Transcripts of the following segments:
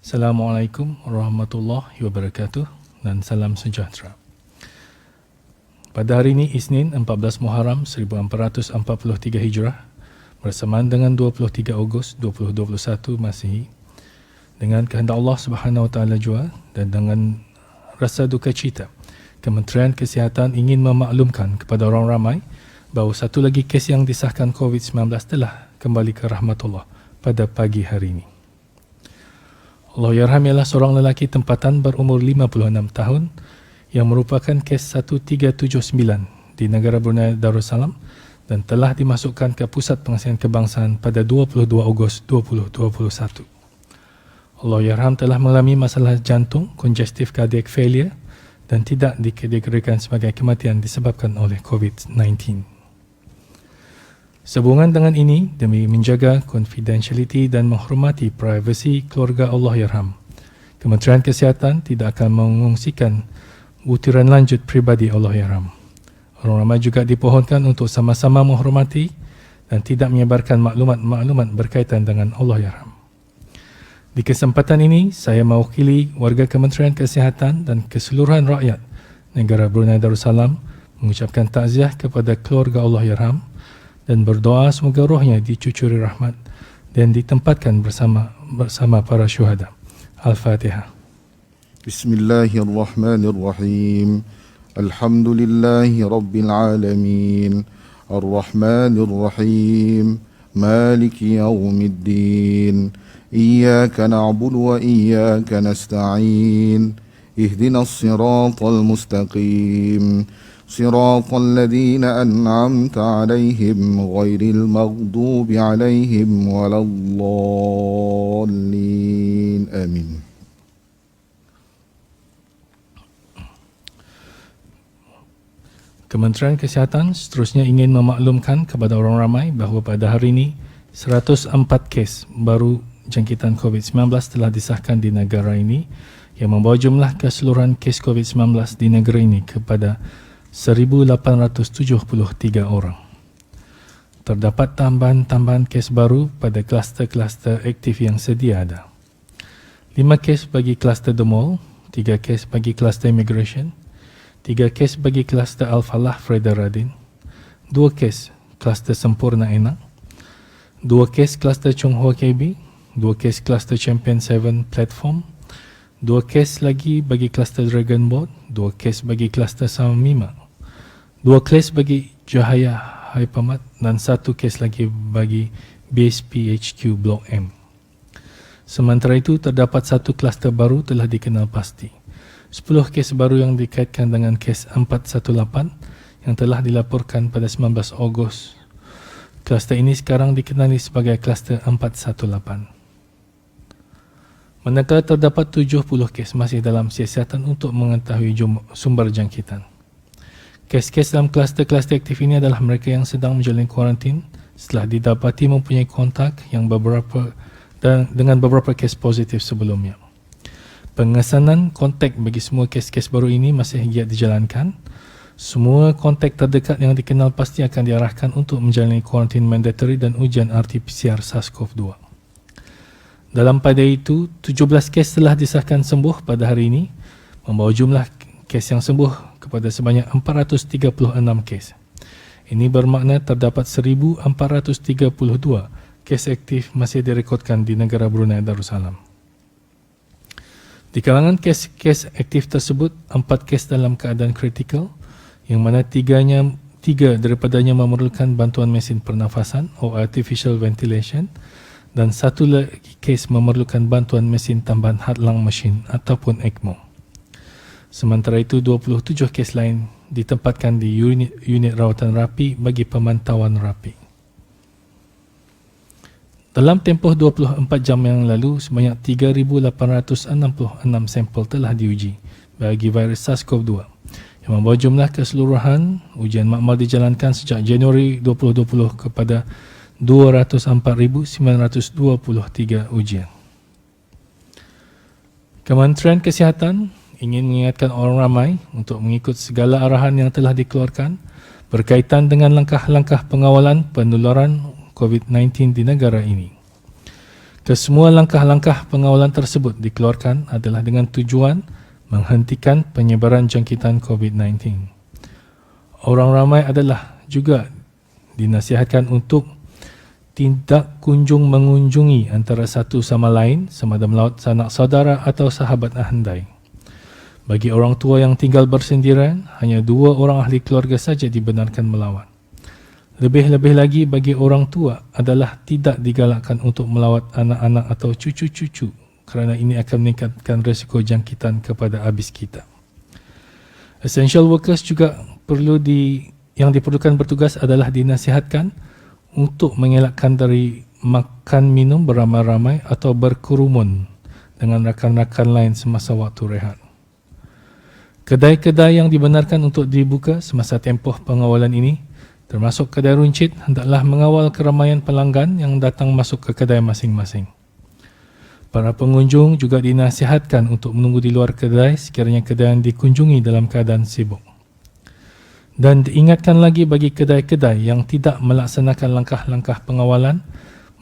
Assalamualaikum warahmatullahi wabarakatuh dan salam sejahtera. Pada hari ini Isnin 14 Muharram 1443 Hijrah bersamaan dengan 23 Ogos 2021 Masihi, dengan kehendak Allah Subhanahu Wa Taala jua dan dengan rasa duka cita, Kementerian Kesihatan ingin memaklumkan kepada orang ramai bahawa satu lagi kes yang disahkan COVID-19 telah kembali ke rahmatullah pada pagi hari ini. Allahyarham ialah seorang lelaki tempatan berumur 56 tahun yang merupakan kes 1379 di negara Brunei Darussalam dan telah dimasukkan ke Pusat Pengasihan Kebangsaan pada 22 Ogos 2021. Allahyarham telah mengalami masalah jantung, congestive cardiac failure dan tidak dikategorikan sebagai kematian disebabkan oleh COVID-19. Sehubungan dengan ini, demi menjaga confidentiality dan menghormati privasi keluarga Allahyarham, Kementerian Kesihatan tidak akan mengungsikan butiran lanjut pribadi Allahyarham. Orang ramai juga dipohonkan untuk sama-sama menghormati dan tidak menyebarkan maklumat-maklumat berkaitan dengan Allahyarham. Di kesempatan ini, saya mewakili warga Kementerian Kesihatan dan keseluruhan rakyat negara Brunei Darussalam mengucapkan takziah kepada keluarga Allahyarham dan berdoa semoga rohnya dicucuri rahmat dan ditempatkan bersama para syuhada. Al-Fatihah. Bismillahirrahmanirrahim. Alhamdulillahi Rabbil Alamin. Ar-Rahmanir-Rahim. Maliki yawmiddin. Iyyaka na'budu wa iyyaka nasta'in. Ihdinas siratal mustaqim. صراط الذين أنعمت عليهم غير المغضوب عليهم ولا الضالين آمين. Kementerian Kesihatan seterusnya ingin memaklumkan kepada orang ramai bahawa pada hari ini 104 kes baru jangkitan COVID-19 telah disahkan di negara ini yang membawa jumlah keseluruhan kes COVID-19 di negara ini kepada 1,873 orang. Terdapat tambahan-tambahan kes baru pada kluster-kluster aktif yang sedia ada. 5 kes bagi kluster The Mall, 3 kes bagi kluster Immigration, 3 kes bagi kluster Al-Falah Freda Radin, 2 kes kluster Sempurna Enak, 2 kes kluster Chong Hua KB, 2 kes kluster Champion 7 Platform, 2 kes lagi bagi kluster Dragon Boat, 2 kes bagi kluster Samima, 2 kes bagi Jahaya Hypermart dan 1 kes lagi bagi BSP HQ Blok M. Sementara itu, terdapat 1 kluster baru telah dikenal pasti. 10 kes baru yang dikaitkan dengan kes 418 yang telah dilaporkan pada 19 Ogos. Kluster ini sekarang dikenali sebagai kluster 418. Manakala terdapat 70 kes masih dalam siasatan untuk mengetahui sumber jangkitan. Kes-kes dalam kluster-kluster aktif ini adalah mereka yang sedang menjalani kuarantin setelah didapati mempunyai kontak yang dengan beberapa kes positif sebelumnya. Pengesanan kontak bagi semua kes-kes baru ini masih giat dijalankan. Semua kontak terdekat yang dikenal pasti akan diarahkan untuk menjalani kuarantin mandatory dan ujian RT-PCR SARS-CoV-2. Dalam pada itu, 17 kes telah disahkan sembuh pada hari ini, membawa jumlah kes yang sembuh kepada sebanyak 436 kes. Ini bermakna terdapat 1,432 kes aktif masih direkodkan di negara Brunei Darussalam. Di kalangan kes-kes aktif tersebut, 4 kes dalam keadaan kritikal, yang mana 3 daripadanya memerlukan bantuan mesin pernafasan atau artificial ventilation dan 1 lagi kes memerlukan bantuan mesin tambahan heart-lung machine ataupun ECMO. Sementara itu, 27 kes lain ditempatkan di unit rawatan rapi bagi pemantauan rapi. Dalam tempoh 24 jam yang lalu, sebanyak 3,866 sampel telah diuji bagi virus SARS-CoV-2 yang membawa jumlah keseluruhan ujian makmal dijalankan sejak Januari 2020 kepada 204,923 ujian. Kementerian Kesihatan ingin mengingatkan orang ramai untuk mengikut segala arahan yang telah dikeluarkan berkaitan dengan langkah-langkah pengawalan penularan COVID-19 di negara ini. Kesemua langkah-langkah pengawalan tersebut dikeluarkan adalah dengan tujuan menghentikan penyebaran jangkitan COVID-19. Orang ramai adalah juga dinasihatkan untuk tidak kunjung mengunjungi antara satu sama lain semada melawat sanak saudara atau sahabat handai. Bagi orang tua yang tinggal bersendirian, hanya 2 orang ahli keluarga saja dibenarkan melawat. Lebih-lebih lagi bagi orang tua adalah tidak digalakkan untuk melawat anak-anak atau cucu-cucu kerana ini akan meningkatkan risiko jangkitan kepada habis kita. Essential workers juga yang diperlukan bertugas adalah dinasihatkan untuk mengelakkan dari makan minum beramai-ramai atau berkerumun dengan rakan-rakan lain semasa waktu rehat. Kedai-kedai yang dibenarkan untuk dibuka semasa tempoh pengawalan ini, termasuk kedai runcit, hendaklah mengawal keramaian pelanggan yang datang masuk ke kedai masing-masing. Para pengunjung juga dinasihatkan untuk menunggu di luar kedai sekiranya kedai yang dikunjungi dalam keadaan sibuk. Dan diingatkan lagi bagi kedai-kedai yang tidak melaksanakan langkah-langkah pengawalan,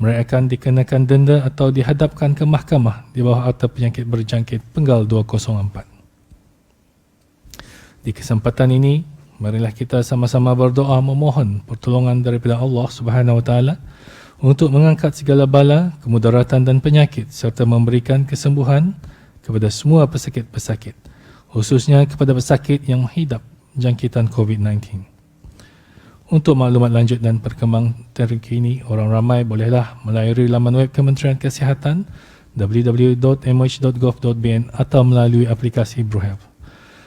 mereka akan dikenakan denda atau dihadapkan ke mahkamah di bawah Akta Penyakit Berjangkit Penggal 204. Di kesempatan ini, marilah kita sama-sama berdoa memohon pertolongan daripada Allah Subhanahu Wa Taala untuk mengangkat segala bala, kemudaratan dan penyakit serta memberikan kesembuhan kepada semua pesakit-pesakit, khususnya kepada pesakit yang menghidap jangkitan COVID-19. Untuk maklumat lanjut dan perkembangan terkini, orang ramai bolehlah melayari laman web Kementerian Kesihatan www.moh.gov.bn atau melalui aplikasi BroHealth.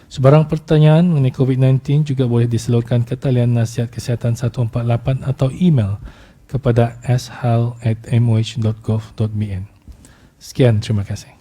Sebarang pertanyaan mengenai COVID-19 juga boleh disalurkan ke talian nasihat kesihatan 148 atau email kepada ashal@moh.gov.bn. Sekian, terima kasih.